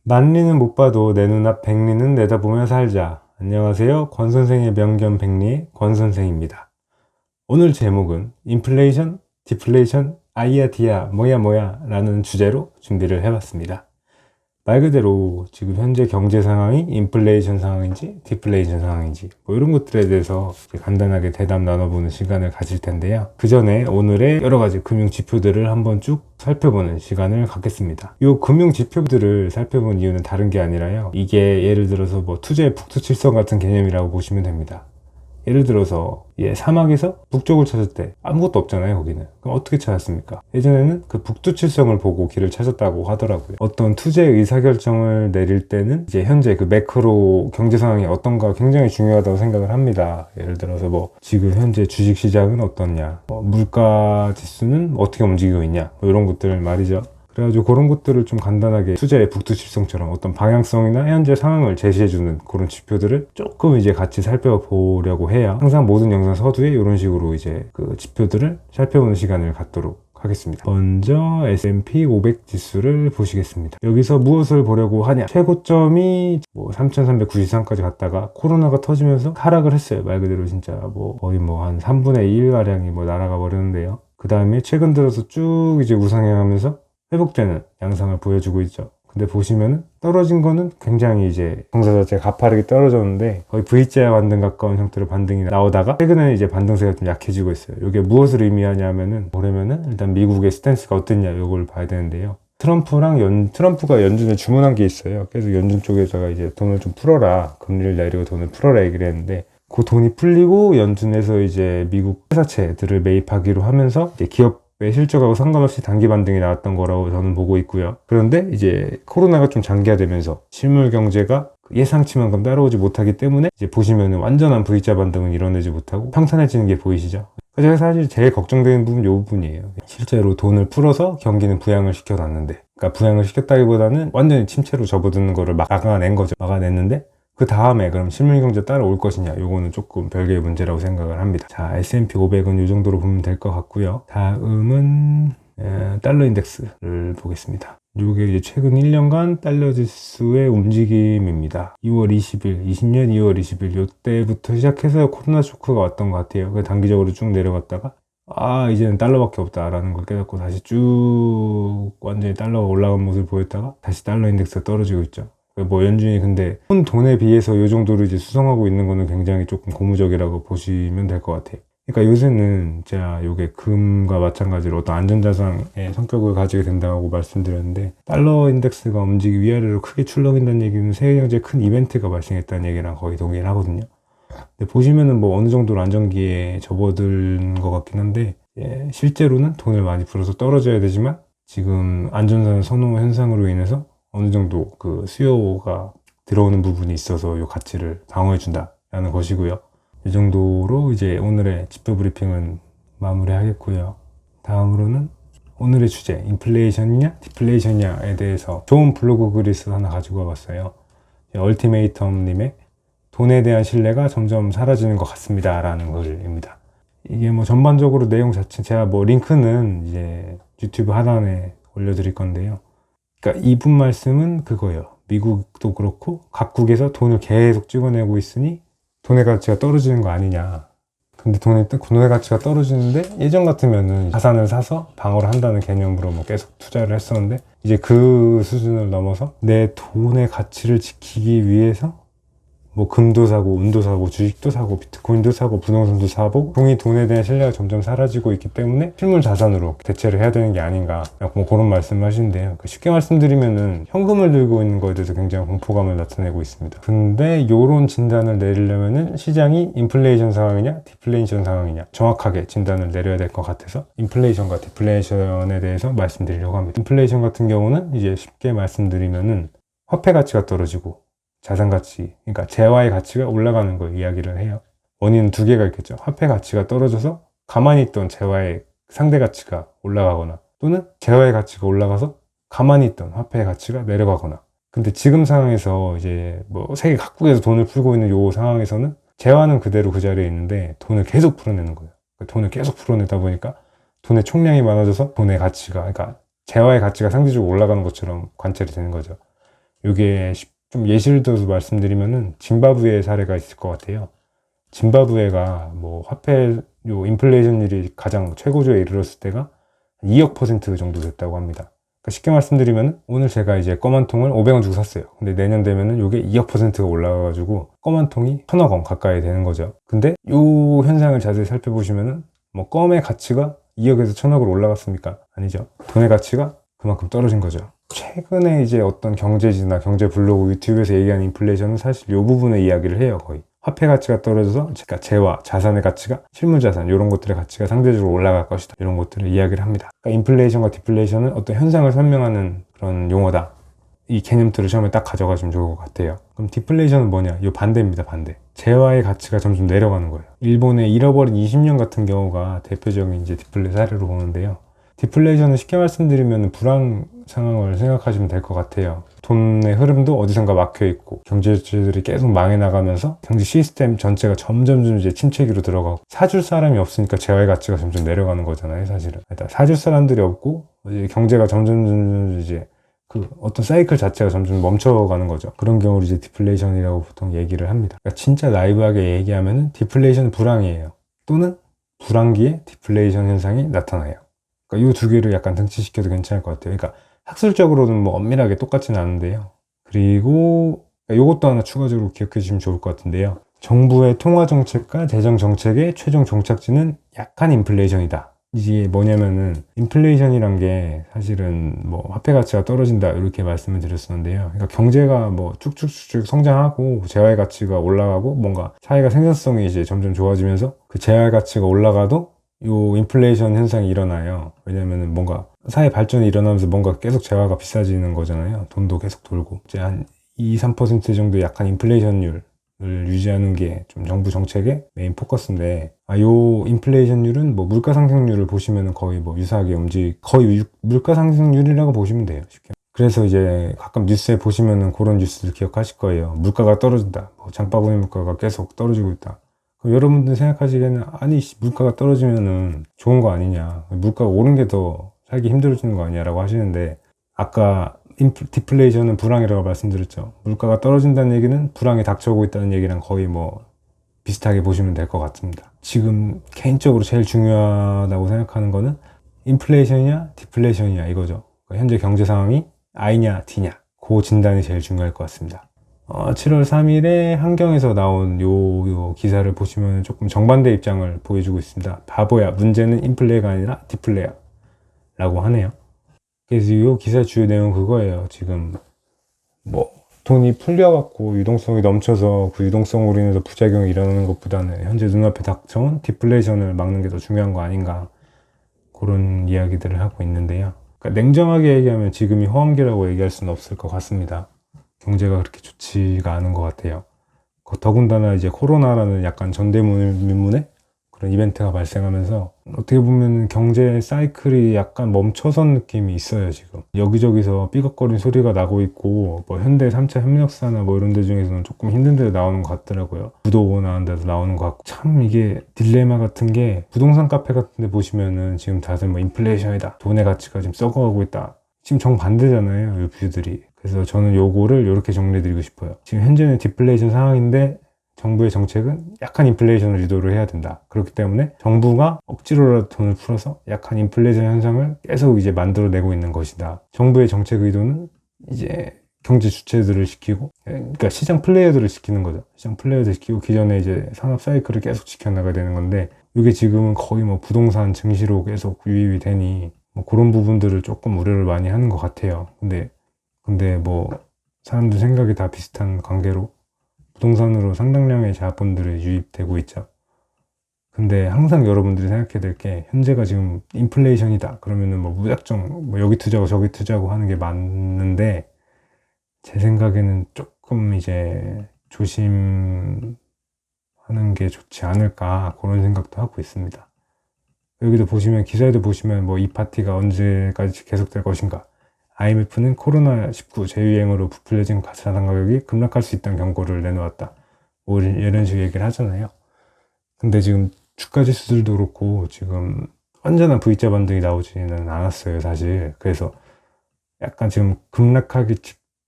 만리는 못 봐도 내 눈앞 백리는 내다보며 살자. 안녕하세요. 권선생의 명견 백리의 권선생입니다. 오늘 제목은 인플레이션, 디플레이션, 아이야 디야 뭐야 뭐야 라는 주제로 준비를 해봤습니다. 말 그대로 지금 현재 경제 상황이 인플레이션 상황인지 디플레이션 상황인지 뭐 이런 것들에 대해서 간단하게 대답 나눠보는 시간을 가질 텐데요. 그 전에 오늘의 여러 가지 금융 지표들을 한번 쭉 살펴보는 시간을 갖겠습니다. 이 금융 지표들을 살펴본 이유는 다른 게 아니라요. 이게 예를 들어서 뭐 투자의 북두칠성 같은 개념이라고 보시면 됩니다. 예를 들어서 사막에서 북쪽을 찾을 때 아무것도 없잖아요. 거기는. 그럼 어떻게 찾았습니까? 예전에는 그 북두칠성을 보고 길을 찾았다고 하더라고요. 어떤 투자의 의사결정을 내릴 때는 이제 현재 그 매크로 경제 상황이 어떤가 굉장히 중요하다고 생각을 합니다. 예를 들어서 뭐 지금 현재 주식시장은 어떻냐, 물가 지수는 어떻게 움직이고 있냐, 뭐 이런 것들 말이죠. 그래가지고 그런 것들을 좀 간단하게 투자의 북두칠성처럼 어떤 방향성이나 현재 상황을 제시해주는 그런 지표들을 조금 이제 같이 살펴보려고 해야 항상 모든 영상 서두에 이런 식으로 이제 그 지표들을 살펴보는 시간을 갖도록 하겠습니다. 먼저 S&P 500 지수를 보시겠습니다. 여기서 무엇을 보려고 하냐? 최고점이 뭐 3,393까지 갔다가 코로나가 터지면서 하락을 했어요. 말 그대로 진짜 뭐 거의 뭐 한 3분의 1 가량이 뭐 날아가 버렸는데요. 그 다음에 최근 들어서 쭉 이제 우상향하면서 회복되는 양상을 보여주고 있죠. 근데 보시면은 떨어진 거는 굉장히 이제 동사 자체가 가파르게 떨어졌는데 거의 V자 반등 가까운 형태로 반등이 나오다가 최근에는 이제 반등세가 좀 약해지고 있어요. 이게 무엇을 의미하냐면은 보려면은 일단 미국의 스탠스가 어땠냐 이걸 봐야 되는데요. 트럼프가 연준에 주문한 게 있어요. 그래서 연준 쪽에다가 이제 돈을 좀 풀어라, 금리를 내리고 돈을 풀어라 얘기를 했는데 그 돈이 풀리고 연준에서 이제 미국 회사채들을 매입하기로 하면서 이제 기업의 실적하고 상관없이 단기 반등이 나왔던 거라고 저는 보고 있고요. 그런데 이제 코로나가 좀 장기화되면서 실물 경제가 예상치만큼 따라오지 못하기 때문에 이제 보시면은 완전한 V자 반등은 이뤄내지 못하고 평탄해지는 게 보이시죠? 제가 사실 제일 걱정되는 부분은 이 부분이에요. 실제로 돈을 풀어서 경기는 부양을 시켜놨는데, 그러니까 부양을 시켰다기보다는 완전히 침체로 접어드는 거를 막아낸 거죠. 막아냈는데 그 다음에 그럼 실물 경제 따라올 것이냐, 요거는 조금 별개의 문제라고 생각을 합니다. 자, S&P 500은 이 정도로 보면 될 것 같고요. 다음은 달러 인덱스를 보겠습니다. 이게 이제 최근 1년간 달러 지수의 움직임입니다. 2월 20일, 20년 2월 20일 요때부터 시작해서 코로나 쇼크가 왔던 것 같아요. 그래서 단기적으로 쭉 내려갔다가 이제는 달러밖에 없다라는 걸 깨닫고 다시 쭉 완전히 달러가 올라간 모습을 보였다가 다시 달러 인덱스가 떨어지고 있죠. 뭐 연준이 근데 돈에 비해서 이 정도로 이제 수성하고 있는 거는 굉장히 조금 고무적이라고 보시면 될 것 같아요. 그러니까 요새는 제가 요게 금과 마찬가지로 어떤 안전자산의 성격을 가지게 된다고 말씀드렸는데, 달러 인덱스가 위아래로 크게 출렁인다는 얘기는 세계 경제에 큰 이벤트가 발생했다는 얘기랑 거의 동의를 하거든요. 근데 보시면은 뭐 어느 정도로 안정기에 접어든 것 같긴 한데, 실제로는 돈을 많이 풀어서 떨어져야 되지만 지금 안전자산 선호 현상으로 인해서 어느 정도 그 수요가 들어오는 부분이 있어서 이 가치를 방어해준다라는 것이고요. 이 정도로 이제 오늘의 지표 브리핑은 마무리하겠고요. 다음으로는 오늘의 주제, 인플레이션이냐 디플레이션이냐에 대해서 좋은 블로그 글을 하나 가지고 와봤어요. 얼티메이텀님의 돈에 대한 신뢰가 점점 사라지는 것 같습니다 라는 글입니다. 이게 뭐 전반적으로 내용 자체, 제가 뭐 링크는 이제 유튜브 하단에 올려드릴 건데요. 그러니까 이분 말씀은 그거예요. 미국도 그렇고 각국에서 돈을 계속 찍어내고 있으니 돈의 가치가 떨어지는 거 아니냐. 근데 돈의 가치가 떨어지는데 예전 같으면은 자산을 사서 방어를 한다는 개념으로 뭐 계속 투자를 했었는데, 이제 그 수준을 넘어서 내 돈의 가치를 지키기 위해서 뭐 금도 사고 은도 사고 주식도 사고 비트코인도 사고 부동산도 사고 종이 돈에 대한 신뢰가 점점 사라지고 있기 때문에 실물 자산으로 대체를 해야 되는 게 아닌가, 뭐 그런 말씀을 하시는데요. 쉽게 말씀드리면은 현금을 들고 있는 거에 대해서 굉장히 공포감을 나타내고 있습니다. 근데 이런 진단을 내리려면은 시장이 인플레이션 상황이냐 디플레이션 상황이냐 정확하게 진단을 내려야 될 것 같아서 인플레이션과 디플레이션에 대해서 말씀드리려고 합니다. 인플레이션 같은 경우는 이제 쉽게 말씀드리면은 화폐 가치가 떨어지고 자산 가치, 그러니까 재화의 가치가 올라가는 걸 이야기를 해요. 원인은 두 개가 있겠죠. 화폐 가치가 떨어져서 가만히 있던 재화의 상대 가치가 올라가거나, 또는 재화의 가치가 올라가서 가만히 있던 화폐의 가치가 내려가거나. 근데 지금 상황에서 이제 뭐 세계 각국에서 돈을 풀고 있는 요 상황에서는 재화는 그대로 그 자리에 있는데 돈을 계속 풀어내는 거예요. 돈을 계속 풀어내다 보니까 돈의 총량이 많아져서 돈의 가치가, 그러니까 재화의 가치가 상대적으로 올라가는 것처럼 관찰이 되는 거죠. 이게 좀 예시를 들어서 말씀드리면은 짐바브웨 사례가 있을 것 같아요. 짐바브웨가 뭐 화폐 요 인플레이션율이 가장 최고조에 이르렀을 때가 2억% 정도 됐다고 합니다. 그러니까 쉽게 말씀드리면 오늘 제가 이제 껌 한 통을 500원 주고 샀어요. 근데 내년 되면은 이게 2억%가 올라가가지고 껌 한 통이 1000억 원 가까이 되는 거죠. 근데 요 현상을 자세히 살펴보시면은 뭐 껌의 가치가 2억에서 1000억으로 올라갔습니까? 아니죠. 돈의 가치가 그만큼 떨어진 거죠. 최근에 이제 어떤 경제지나 경제 블로그 유튜브에서 얘기하는 인플레이션은 사실 이 부분의 이야기를 해요. 거의 화폐 가치가 떨어져서 그러니까 재화, 자산의 가치가 실물자산 이런 것들의 가치가 상대적으로 올라갈 것이다 이런 것들을 이야기를 합니다. 그러니까 인플레이션과 디플레이션은 어떤 현상을 설명하는 그런 용어다. 이 개념들을 처음에 딱 가져가시면 좋을 것 같아요. 그럼 디플레이션은 뭐냐? 이 반대입니다. 반대. 재화의 가치가 점점 내려가는 거예요. 일본의 잃어버린 20년 같은 경우가 대표적인 이제 디플레 사례로 보는데요. 디플레이션은 쉽게 말씀드리면 불황 상황을 생각하시면 될 것 같아요. 돈의 흐름도 어디선가 막혀 있고 경제 주체들이 계속 망해 나가면서 경제 시스템 전체가 점점 이제 침체기로 들어가고 사줄 사람이 없으니까 재화의 가치가 점점 내려가는 거잖아요, 사실은. 일단 사줄 사람들이 없고 이제 경제가 점점 이제 그 어떤 사이클 자체가 점점 멈춰가는 거죠. 그런 경우를 이제 디플레이션이라고 보통 얘기를 합니다. 그러니까 진짜 라이브하게 얘기하면은 디플레이션은 불황이에요. 또는 불황기에 디플레이션 현상이 나타나요. 그러니까 이 두 개를 약간 등치시켜도 괜찮을 것 같아요. 그러니까 학술적으로는 뭐 엄밀하게 똑같지는 않은데요. 그리고 이것도 하나 추가적으로 기억해 주시면 좋을 것 같은데요. 정부의 통화 정책과 재정 정책의 최종 종착지는 약한 인플레이션이다. 이게 뭐냐면은 인플레이션이란 게 사실은 뭐 화폐 가치가 떨어진다 이렇게 말씀을 드렸었는데요. 그러니까 경제가 뭐 쭉쭉쭉 성장하고 재화의 가치가 올라가고 뭔가 사회가 생산성이 이제 점점 좋아지면서 그 재화의 가치가 올라가도 요 인플레이션 현상이 일어나요. 왜냐면은 뭔가 사회 발전이 일어나면서 뭔가 계속 재화가 비싸지는 거잖아요. 돈도 계속 돌고 이제 한 2, 3% 정도 약간 인플레이션율 을 유지하는 게 좀 정부 정책의 메인 포커스인데 요 인플레이션율은 뭐 물가 상승률을 보시면 거의 뭐 유사하게 거의 물가 상승률이라고 보시면 돼요. 쉽게. 그래서 이제 가끔 뉴스에 보시면은 그런 뉴스들 기억하실 거예요. 물가가 떨어진다. 뭐 장바구니 물가가 계속 떨어지고 있다. 그럼 여러분들 생각하시기에는 아니 물가가 떨어지면은 좋은 거 아니냐. 물가가 오른 게 더 살기 힘들어지는 거 아니냐라고 하시는데 아까 디플레이션은 불황이라고 말씀드렸죠. 물가가 떨어진다는 얘기는 불황이 닥쳐오고 있다는 얘기랑 거의 뭐 비슷하게 보시면 될 것 같습니다. 지금 개인적으로 제일 중요하다고 생각하는 거는 인플레이션이냐 디플레이션이냐 이거죠. 현재 경제 상황이 I냐 D냐 그 진단이 제일 중요할 것 같습니다. 7월 3일에 한경에서 나온 요 기사를 보시면 조금 정반대 입장을 보여주고 있습니다. 바보야, 문제는 인플레가 아니라 디플레야 라고 하네요. 그래서 이 기사의 주요 내용은 그거예요. 지금 뭐 돈이 풀려갖고 유동성이 넘쳐서 그 유동성으로 인해서 부작용이 일어나는 것보다는 현재 눈앞에 닥쳐온 디플레이션을 막는 게 더 중요한 거 아닌가 그런 이야기들을 하고 있는데요. 그러니까 냉정하게 얘기하면 지금이 호황기라고 얘기할 수는 없을 것 같습니다. 경제가 그렇게 좋지가 않은 것 같아요. 더군다나 이제 코로나라는 약간 전대문문의 그런 이벤트가 발생하면서 어떻게 보면 경제 사이클이 약간 멈춰선 느낌이 있어요. 지금 여기저기서 삐걱거리는 소리가 나고 있고 뭐 현대 3차 협력사나 뭐 이런 데 중에서는 조금 힘든 데 나오는 것 같더라고요. 구도 나온 데도 나오는 것 같고 참 이게 딜레마 같은 게 부동산 카페 같은 데 보시면은 지금 다들 뭐 인플레이션이다, 돈의 가치가 지금 썩어가고 있다, 지금 정반대잖아요 이 뷰들이. 그래서 저는 요거를 이렇게 정리해드리고 싶어요. 지금 현재는 디플레이션 상황인데 정부의 정책은 약한 인플레이션을 유도를 해야 된다. 그렇기 때문에 정부가 억지로라도 돈을 풀어서 약한 인플레이션 현상을 계속 이제 만들어내고 있는 것이다. 정부의 정책 의도는 이제 경제 주체들을 시키고, 그러니까 시장 플레이어들을 시키는 거죠. 시장 플레이어들 시키고 기존의 이제 산업 사이클을 계속 지켜나가야 되는 건데, 이게 지금은 거의 뭐 부동산 증시로 계속 유입이 되니 뭐 그런 부분들을 조금 우려를 많이 하는 것 같아요. 근데 뭐 사람들 생각이 다 비슷한 관계로 부동산으로 상당량의 자본들이 유입되고 있죠. 근데 항상 여러분들이 생각해야 될 게 현재가 지금 인플레이션이다 그러면은 뭐 무작정 뭐 여기 투자고 저기 투자고 하는 게 맞는데 제 생각에는 조금 이제 조심하는 게 좋지 않을까 그런 생각도 하고 있습니다. 여기도 보시면 기사에도 보시면 뭐 이 파티가 언제까지 계속될 것인가, IMF는 코로나19 재유행으로 부풀려진 자산 가격이 급락할 수 있다는 경고를 내놓았다. 뭐 이런 식의 얘기를 하잖아요. 근데 지금 주가 지수들도 그렇고 지금 완전한 V자 반등이 나오지는 않았어요, 사실. 그래서 약간 지금 급락하기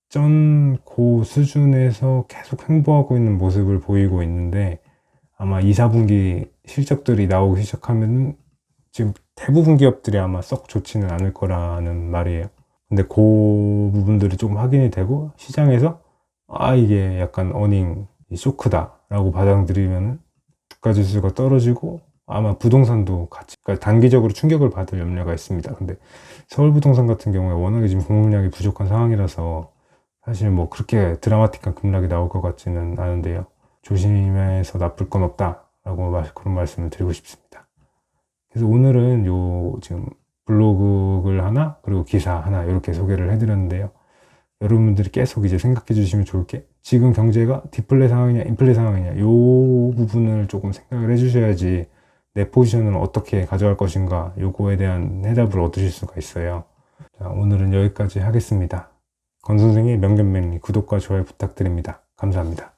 직전 고 수준에서 계속 횡보하고 있는 모습을 보이고 있는데 아마 2, 4분기 실적들이 나오기 시작하면 지금 대부분 기업들이 아마 썩 좋지는 않을 거라는 말이에요. 근데 그 부분들이 조금 확인이 되고 시장에서 이게 약간 어닝 쇼크다 라고 받아들이면 주가 지수가 떨어지고 아마 부동산도 같이, 그러니까 단기적으로 충격을 받을 염려가 있습니다. 근데 서울 부동산 같은 경우에 워낙에 지금 공급량이 부족한 상황이라서 사실 뭐 그렇게 드라마틱한 급락이 나올 것 같지는 않은데요. 조심해서 나쁠 건 없다 라고 그런 말씀을 드리고 싶습니다. 그래서 오늘은 지금 블로그글 하나 그리고 기사 하나 이렇게 소개를 해드렸는데요. 여러분들이 계속 이제 생각해 주시면 좋을 게 지금 경제가 디플레 상황이냐 인플레 상황이냐 요 부분을 조금 생각을 해 주셔야지 내 포지션을 어떻게 가져갈 것인가 요거에 대한 해답을 얻으실 수가 있어요. 자, 오늘은 여기까지 하겠습니다. 권 선생의 명견맹리 구독과 좋아요 부탁드립니다. 감사합니다.